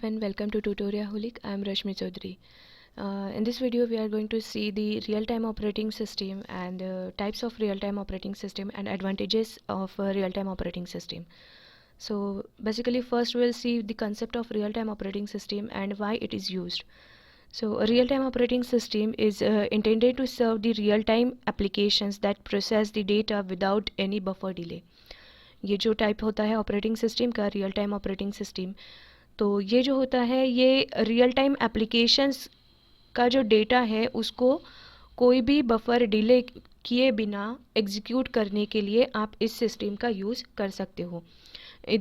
And welcome to Tutoriaholic. I am Rashmi Chaudhary. In this video we are going to see the real-time operating system and types of real-time operating system and advantages of a real-time operating system. So basically first we'll see the concept of real-time operating system and why it is used. So a real-time operating system is intended to serve the real-time applications that process the data without any buffer delay. ये जो type होता है operating system का real time operating system, तो ये जो होता है ये रियल टाइम एप्लीकेशंस का जो डेटा है उसको कोई भी बफर डिले किए बिना एग्जीक्यूट करने के लिए आप इस सिस्टम का यूज़ कर सकते हो.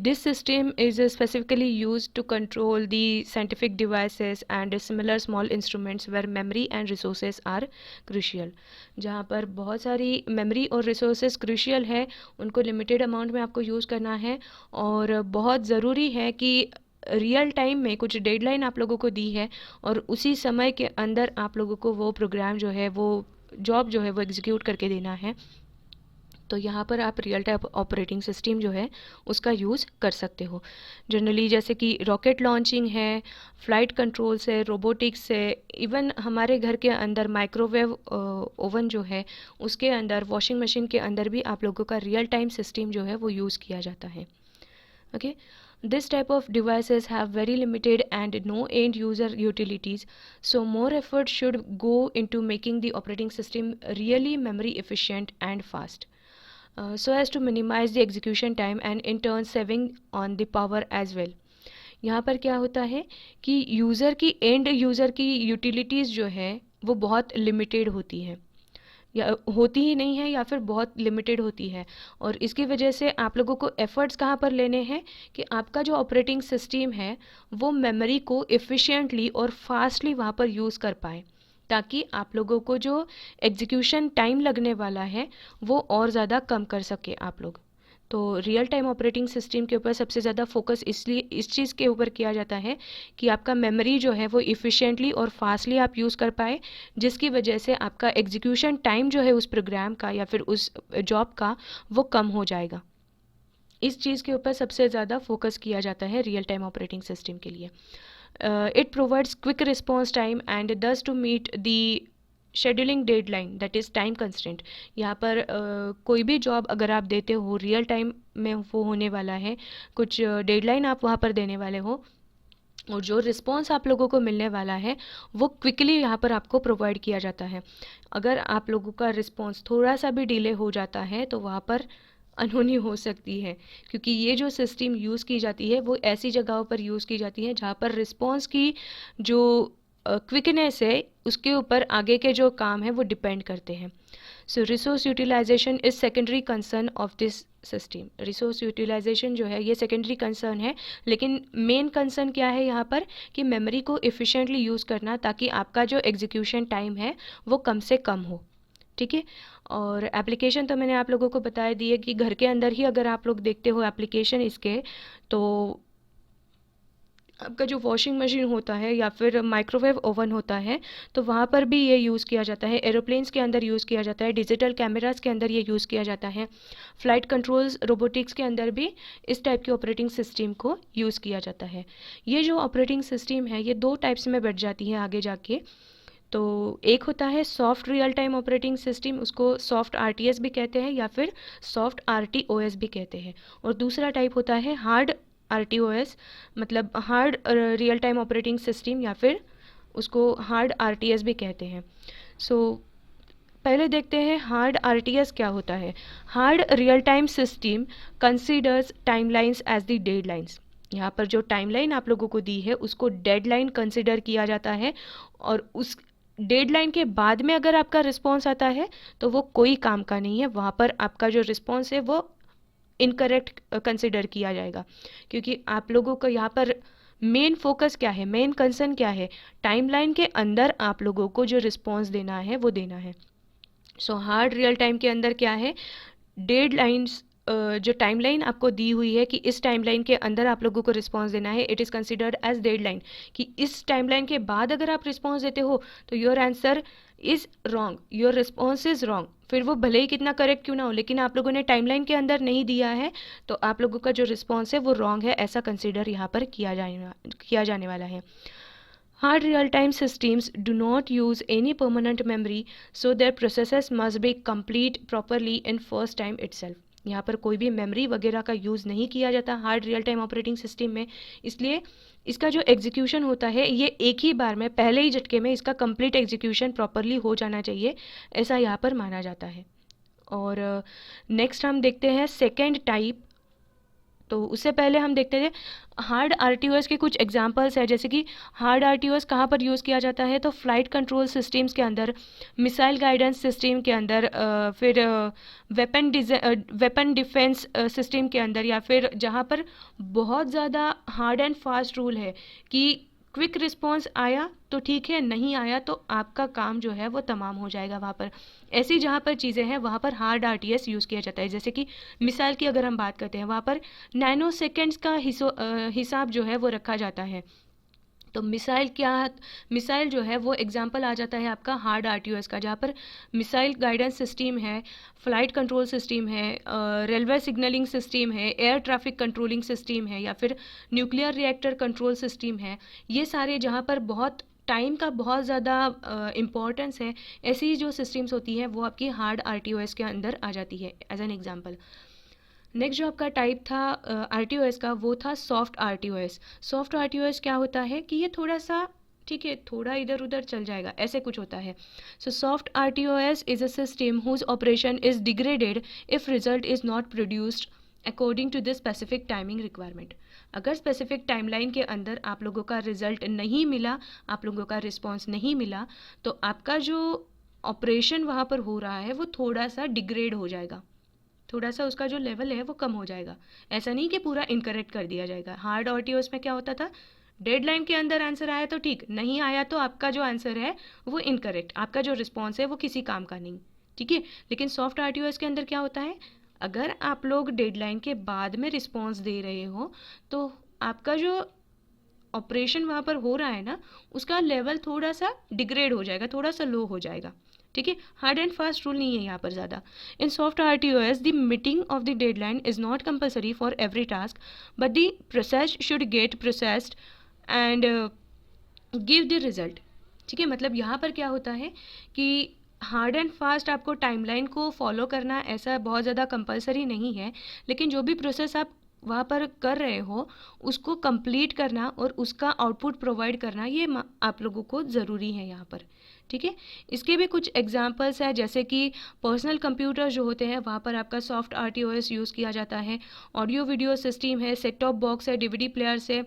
This system is specifically used to control the scientific devices and similar small instruments where memory and resources are crucial. जहाँ पर बहुत सारी memory और resources crucial है उनको limited amount में आपको यूज़ करना है और बहुत ज़रूरी है कि रियल टाइम में कुछ डेडलाइन आप लोगों को दी है और उसी समय के अंदर आप लोगों को वो प्रोग्राम जो है वो जॉब जो है वो एग्जीक्यूट करके देना है. तो यहाँ पर आप रियल टाइम ऑपरेटिंग सिस्टम जो है उसका यूज़ कर सकते हो. जनरली जैसे कि रॉकेट लॉन्चिंग है, फ्लाइट कंट्रोल्स है, रोबोटिक्स है, इवन हमारे घर के अंदर माइक्रोवेव ओवन जो है उसके अंदर, वॉशिंग मशीन के अंदर भी आप लोगों का रियल टाइम सिस्टम जो है वो यूज़ किया जाता है. Okay. This type of devices have very limited and no end user utilities, so more effort should go into making the operating system really memory efficient and fast, so as to minimize the execution time and in turn saving on the power as well. यहाँ पर क्या होता है कि user की end user की utilities जो है वो बहुत लिमिटेड होती हैं या होती ही नहीं है या फिर बहुत लिमिटेड होती है और इसकी वजह से आप लोगों को एफ़र्ट्स कहाँ पर लेने हैं कि आपका जो ऑपरेटिंग सिस्टम है वो मेमोरी को एफिशिएंटली और फास्टली वहाँ पर यूज़ कर पाए ताकि आप लोगों को जो एग्जीक्यूशन टाइम लगने वाला है वो और ज़्यादा कम कर सके आप लोग. तो रियल टाइम ऑपरेटिंग सिस्टम के ऊपर सबसे ज़्यादा फोकस इसलिए इस चीज़ के ऊपर किया जाता है कि आपका मेमोरी जो है वो इफ़िशिएंटली और फास्टली आप यूज़ कर पाए, जिसकी वजह से आपका एग्जीक्यूशन टाइम जो है उस प्रोग्राम का या फिर उस जॉब का वो कम हो जाएगा. इस चीज़ के ऊपर सबसे ज़्यादा फोकस किया जाता है रियल टाइम ऑपरेटिंग सिस्टम के लिए. It provides quick response time and thus to meet the scheduling deadline that is time constraint. यहाँ पर कोई भी जॉब अगर आप देते हो रियल टाइम में वो होने वाला है, कुछ डेडलाइन आप वहाँ पर देने वाले हो और जो रिस्पॉन्स आप लोगों को मिलने वाला है वो क्विकली यहाँ पर आपको प्रोवाइड किया जाता है. अगर आप लोगों का रिस्पॉन्स थोड़ा सा भी डिले हो जाता है तो वहाँ पर अनहोनी हो सकती है, क्योंकि ये जो सिस्टम यूज़ की जाती है वो ऐसी जगहों पर यूज़ की जाती है जहाँ पर रिस्पॉन्स की जो क्विकनेस है उसके ऊपर आगे के जो काम है वो डिपेंड करते हैं. So resource utilisation is secondary concern of this system. Resource utilisation जो है ये सेकेंडरी कंसर्न है, लेकिन मेन कंसर्न क्या है यहाँ पर कि मेमोरी को एफिशिएंटली यूज़ करना ताकि आपका जो एग्जीक्यूशन टाइम है वो कम से कम हो. ठीक है. और एप्लीकेशन तो मैंने आप लोगों को बता दी है कि घर के अंदर ही अगर आप लोग देखते हो एप्लीकेशन इसके, तो आपका जो वॉशिंग मशीन होता है या फिर माइक्रोवेव ओवन होता है तो वहाँ पर भी ये यूज़ किया जाता है. एरोप्लेन्स के अंदर यूज़ किया जाता है, डिजिटल कैमरास के अंदर ये यूज़ किया जाता है, फ़्लाइट कंट्रोल्स रोबोटिक्स के अंदर भी इस टाइप के ऑपरेटिंग सिस्टम को यूज़ किया जाता है. ये जो ऑपरेटिंग सिस्टम है ये दो टाइप्स में बढ़ जाती है आगे जाके. तो एक होता है soft real time operating system, उसको सॉफ्ट आरटीएस भी कहते हैं या फिर सॉफ्ट आरटीओएस भी कहते हैं. और दूसरा टाइप होता है हार्ड आरटीओएस, मतलब hard real time operating system या फिर उसको हार्ड आरटीएस भी कहते हैं. सो पहले देखते हैं हार्ड आरटीएस क्या होता है. Hard real time system considers timelines as the deadlines. यहाँ पर जो टाइमलाइन आप लोगों को दी है उसको डेडलाइन कंसिडर किया जाता है और उस डेडलाइन के बाद में अगर आपका रिस्पॉन्स आता है तो वो कोई काम का नहीं है, वहाँ पर आपका जो रिस्पॉन्स है वो इनकरेक्ट कंसिडर किया जाएगा. क्योंकि आप लोगों का यहाँ पर मेन फोकस क्या है, मेन कंसर्न क्या है, टाइमलाइन के अंदर आप लोगों को जो रिस्पॉन्स देना है वो देना है. सो हार्ड रियल टाइम के अंदर क्या है, डेडलाइंस जो टाइमलाइन आपको दी हुई है कि इस टाइमलाइन के अंदर आप लोगों को रिस्पॉन्स देना है, it is considered as deadline. कि इस टाइमलाइन के बाद अगर आप रिस्पॉन्स देते हो तो your answer is wrong, your response is wrong. फिर वो भले ही कितना करेक्ट क्यों ना हो, लेकिन आप लोगों ने टाइमलाइन के अंदर नहीं दिया है तो आप लोगों का जो रिस्पॉन्स है वो रॉन्ग है, ऐसा कंसिडर यहाँ पर किया जाने वाला है. Hard real-time systems do not use any permanent memory, so their processes must be complete properly in first time itself. यहाँ पर कोई भी मेमोरी वगैरह का यूज़ नहीं किया जाता hard real time operating system में, इसलिए इसका जो एग्जीक्यूशन होता है ये एक ही बार में पहले ही झटके में इसका कंप्लीट एग्जीक्यूशन प्रॉपरली हो जाना चाहिए, ऐसा यहाँ पर माना जाता है. और नेक्स्ट हम देखते हैं सेकेंड टाइप. तो उससे पहले हम देखते थे हार्ड आरटीओएस के कुछ एग्जांपल्स है, जैसे कि हार्ड आरटीओएस कहाँ पर यूज़ किया जाता है, तो फ्लाइट कंट्रोल सिस्टम्स के अंदर, मिसाइल गाइडेंस सिस्टम के अंदर, फिर वेपन डिफेंस सिस्टम के अंदर, या फिर जहाँ पर बहुत ज़्यादा हार्ड एंड फास्ट रूल है कि क्विक रिस्पॉन्स आया तो ठीक है, नहीं आया तो आपका काम जो है वो तमाम हो जाएगा वहाँ पर. ऐसी जहाँ पर चीज़ें हैं वहाँ पर हार्ड आरटीएस यूज़ किया जाता है. जैसे कि मिसाइल की अगर हम बात करते हैं, वहाँ पर नैनो सेकेंड्स का हिसाब जो है वो रखा जाता है. तो मिसाइल जो है वो एग्जांपल आ जाता है आपका हार्ड आरटीओएस का, जहाँ पर मिसाइल गाइडेंस सिस्टम है, फ्लाइट कंट्रोल सिस्टम है, रेलवे सिग्नलिंग सिस्टम है, एयर ट्रैफिक कंट्रोलिंग सिस्टम है, या फिर न्यूक्लियर रिएक्टर कंट्रोल सिस्टम है. ये सारे जहाँ पर बहुत टाइम का बहुत ज़्यादा इम्पोर्टेंस है, ऐसी जो सिस्टम्स होती हैं वो आपकी हार्ड आरटीओएस के अंदर आ जाती है एज एन एग्जांपल. नेक्स्ट जो आपका टाइप था आरटीओएस का, वो था सॉफ्ट आरटीओएस. सॉफ्ट आरटीओएस क्या होता है कि ये थोड़ा सा ठीक है, थोड़ा इधर उधर चल जाएगा, ऐसे कुछ होता है. So soft RTOS is a system whose operation is degraded if result is not produced according to the specific timing requirement. अगर स्पेसिफिक टाइमलाइन के अंदर आप लोगों का रिजल्ट नहीं मिला, आप लोगों का रिस्पॉन्स नहीं मिला, तो आपका जो ऑपरेशन वहाँ पर हो रहा है वो थोड़ा सा डिग्रेड हो जाएगा, थोड़ा सा उसका जो लेवल है वो कम हो जाएगा. ऐसा नहीं कि पूरा इनकरेक्ट कर दिया जाएगा. हार्ड आरटीओएस में क्या होता था, डेडलाइन के अंदर आंसर आया तो ठीक, नहीं आया तो आपका जो आंसर है वो इनकरेक्ट, आपका जो रिस्पॉन्स है वो किसी काम का नहीं, ठीक है. लेकिन सॉफ्ट आरटीओएस के अंदर क्या होता है, अगर आप लोग डेडलाइन के बाद में रिस्पॉन्स दे रहे हो तो आपका जो ऑपरेशन वहाँ पर हो रहा है ना, उसका लेवल थोड़ा सा डिग्रेड हो जाएगा, थोड़ा सा लो हो जाएगा, ठीक है. हार्ड एंड फास्ट रूल नहीं है यहाँ पर ज़्यादा. In soft RTOS the meeting of the deadline is not compulsory for every task, but the process should get processed and give the result, ठीक है. मतलब यहाँ पर क्या होता है कि हार्ड एंड फास्ट आपको टाइमलाइन को फॉलो करना ऐसा बहुत ज़्यादा कंपलसरी नहीं है, लेकिन जो भी प्रोसेस आप वहाँ पर कर रहे हो उसको कंप्लीट करना और उसका आउटपुट प्रोवाइड करना, ये आप लोगों को ज़रूरी है यहाँ पर, ठीक है. इसके भी कुछ एग्जांपल्स हैं, जैसे कि पर्सनल कंप्यूटर जो होते हैं वहाँ पर आपका सॉफ्ट आरटीओएस यूज़ किया जाता है. ऑडियो वीडियो सिस्टम है, सेट टॉप बॉक्स है, डीवीडी प्लेयर्स है,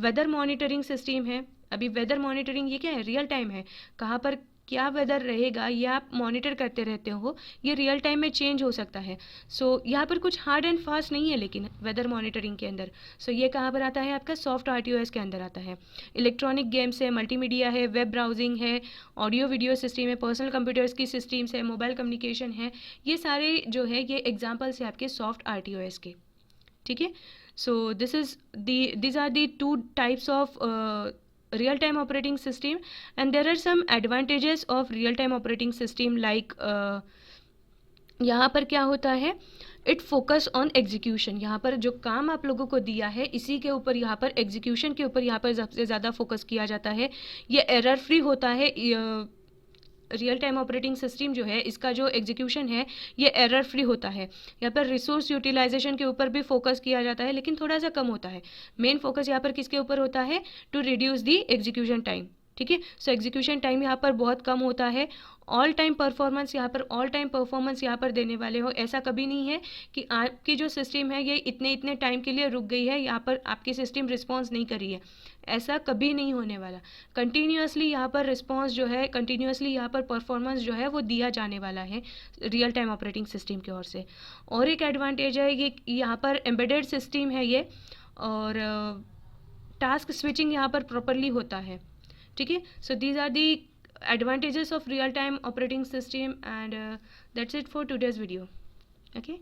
वेदर मॉनिटरिंग सिस्टम है. अभी वेदर मॉनिटरिंग ये क्या है, रियल टाइम है, कहाँ पर क्या वेदर रहेगा ये आप मॉनिटर करते रहते हो, ये रियल टाइम में चेंज हो सकता है. सो यहाँ पर कुछ हार्ड एंड फास्ट नहीं है लेकिन वेदर मॉनिटरिंग के अंदर. सो ये कहाँ पर आता है, आपका सॉफ्ट आरटीओएस के अंदर आता है. इलेक्ट्रॉनिक गेम्स है, मल्टीमीडिया है, वेब ब्राउजिंग है, ऑडियो वीडियो सिस्टम है, पर्सनल कंप्यूटर्स की सिस्टम्स है, मोबाइल कम्युनिकेशन है, ये सारे जो है ये एग्जाम्पल्स है आपके सॉफ्ट आरटीओएस के, ठीक है. सो these are the two types of real time operating system, and there are some advantages of real time operating system like यहाँ पर क्या होता है, इट फोकस ऑन एग्जीक्यूशन. यहाँ पर जो काम आप लोगों को दिया है इसी के ऊपर, यहाँ पर एग्जीक्यूशन के ऊपर यहाँ पर सबसे ज़्यादा फोकस किया जाता है. ये एरर फ्री होता है. रियल टाइम ऑपरेटिंग सिस्टम जो है इसका जो एग्जीक्यूशन है ये एरर फ्री होता है. यहाँ पर रिसोर्स यूटिलाइजेशन के ऊपर भी फोकस किया जाता है, लेकिन थोड़ा सा कम होता है. मेन फोकस यहाँ पर किसके ऊपर होता है, to reduce the execution time, ठीक है. सो एग्जीक्यूशन टाइम यहाँ पर बहुत कम होता है. ऑल टाइम परफॉर्मेंस यहाँ पर देने वाले हो, ऐसा कभी नहीं है कि आपकी जो सिस्टम है ये इतने टाइम के लिए रुक गई है, यहाँ पर आपकी सिस्टम रिस्पॉन्स नहीं कर रही है, ऐसा कभी नहीं होने वाला. कंटिन्यूसली यहाँ पर रिस्पॉन्स जो है, कंटिन्यूसली यहाँ पर परफॉर्मेंस जो है वो दिया जाने वाला है रियल टाइम ऑपरेटिंग सिस्टम की ओर से. और एक एडवांटेज है ये यहाँ पर एम्बेडेड सिस्टम है ये, और टास्क स्विचिंग यहाँ पर प्रॉपरली होता है, ठीक है. So these are the advantages of real time operating system, and that's it for today's video. Okay.